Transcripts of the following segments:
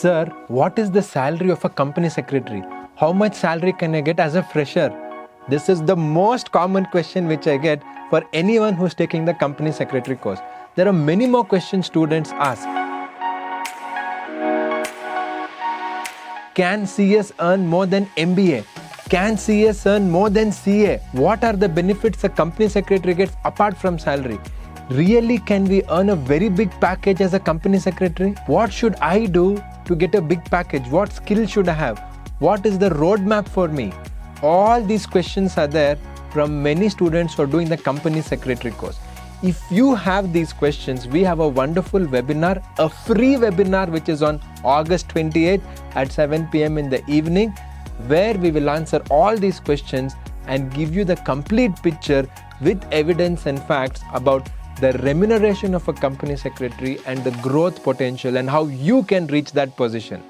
Sir, what is the salary of a company secretary? How much salary can I get as a fresher? This is the most common question which I get for anyone who's taking the company secretary course. There are many more questions students ask. Can CS earn more than MBA? Can CS earn more than CA? What are the benefits a company secretary gets apart from salary? Really, can we earn a very big package as a company secretary? What should I do to get a big package? What skills should I have? What is the roadmap for me? All these questions are there from many students who are doing the company secretary course. If you have these questions, we have a wonderful webinar, a free webinar which is on August 28th at 7 p.m. in the evening, where we will answer all these questions and give you the complete picture with evidence and facts about the remuneration of a company secretary and the growth potential and how you can reach that position.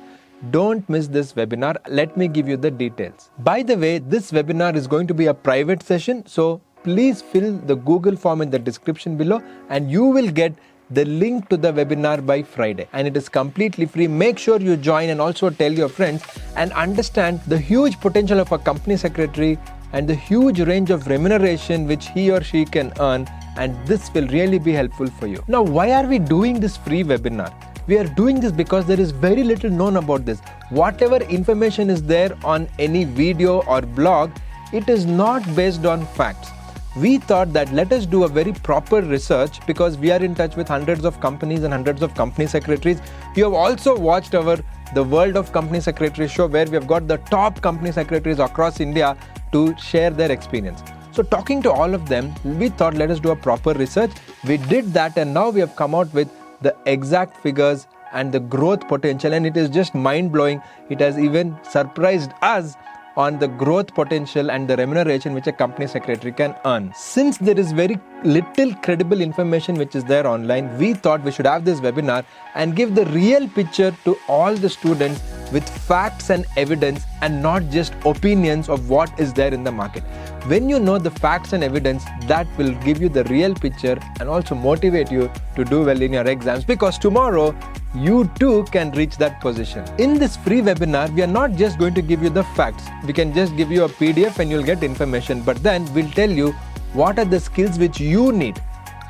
Don't miss this webinar. Let me give you the details. By the way, this webinar is going to be a private session, so please fill the Google form in the description below and you will get the link to the webinar by Friday, and it is completely free. Make sure you join and also tell your friends and understand the huge potential of a company secretary and the huge range of remuneration which he or she can earn, and this will really be helpful for you. Now, why are we doing this free webinar? We are doing this because there is very little known about this. Whatever information is there on any video or blog, it is not based on facts. We thought that let us do a very proper research because we are in touch with hundreds of companies and hundreds of company secretaries. You have also watched our The World of Company Secretary show, where we have got the top company secretaries across India to share their experience. So talking to all of them, we thought let us do a proper research. We did that and now we have come out with the exact figures and the growth potential, and it is just mind-blowing. It has even surprised us on the growth potential and the remuneration which a company secretary can earn. Since there is very little credible information which is there online, we thought we should have this webinar and give the real picture to all the students with facts and evidence and not just opinions of what is there in the market. When you know the facts and evidence, that will give you the real picture and also motivate you to do well in your exams, because tomorrow you too can reach that position. In this free webinar, we are not just going to give you the facts. We can just give you a PDF and you'll get information, but then we'll tell you what are the skills which you need.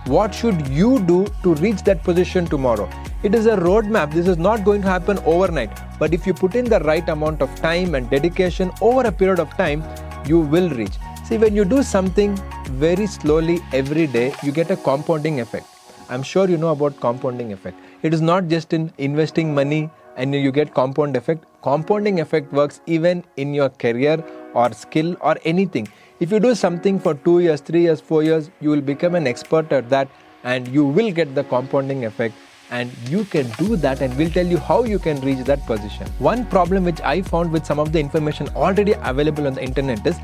What should you do to reach that position tomorrow? It is a roadmap. This is not going to happen overnight, but if you put in the right amount of time and dedication over a period of time, you will reach. See, when you do something very slowly every day, you get a compounding effect. I'm sure you know about compounding effect. It is not just in investing money and you get compound effect. Compounding effect works even in your career or skill or anything. If you do something for 2 years, 3 years, 4 years, you will become an expert at that and you will get the compounding effect, and you can do that, and we'll tell you how you can reach that position. One problem which I found with some of the information already available on the internet is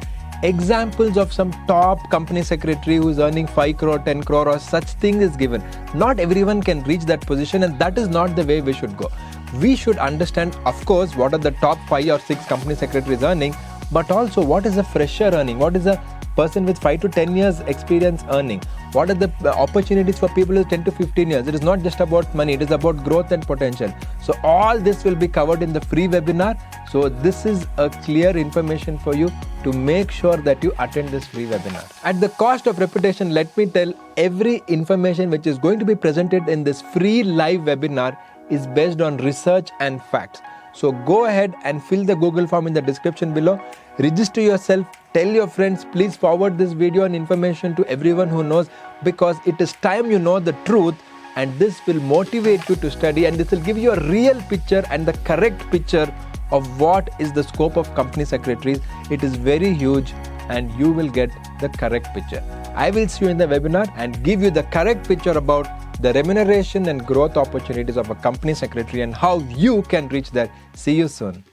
examples of some top company secretary who's earning 5 crore, 10 crore or such thing is given. Not everyone can reach that position, and that is not the way we should go. We should understand, of course, what are the top 5 or 6 company secretaries earning, but also what is a fresher earning, what is a person with 5 to 10 years experience earning, what are the opportunities for people with 10 to 15 years. It is not just about money, it is about growth and potential. So all this will be covered in the free webinar. So this is a clear information for you to make sure that you attend this free webinar. At the cost of reputation, let me tell, every information which is going to be presented in this free live webinar is based on research and facts. So go ahead and fill the Google form in the description below. Register yourself, tell your friends, please forward this video and information to everyone who knows, because it is time you know the truth, and this will motivate you to study, and this will give you a real picture and the correct picture of what is the scope of company secretaries. It is very huge and you will get the correct picture. I will see you in the webinar and give you the correct picture about the remuneration and growth opportunities of a company secretary and how you can reach there. See you soon.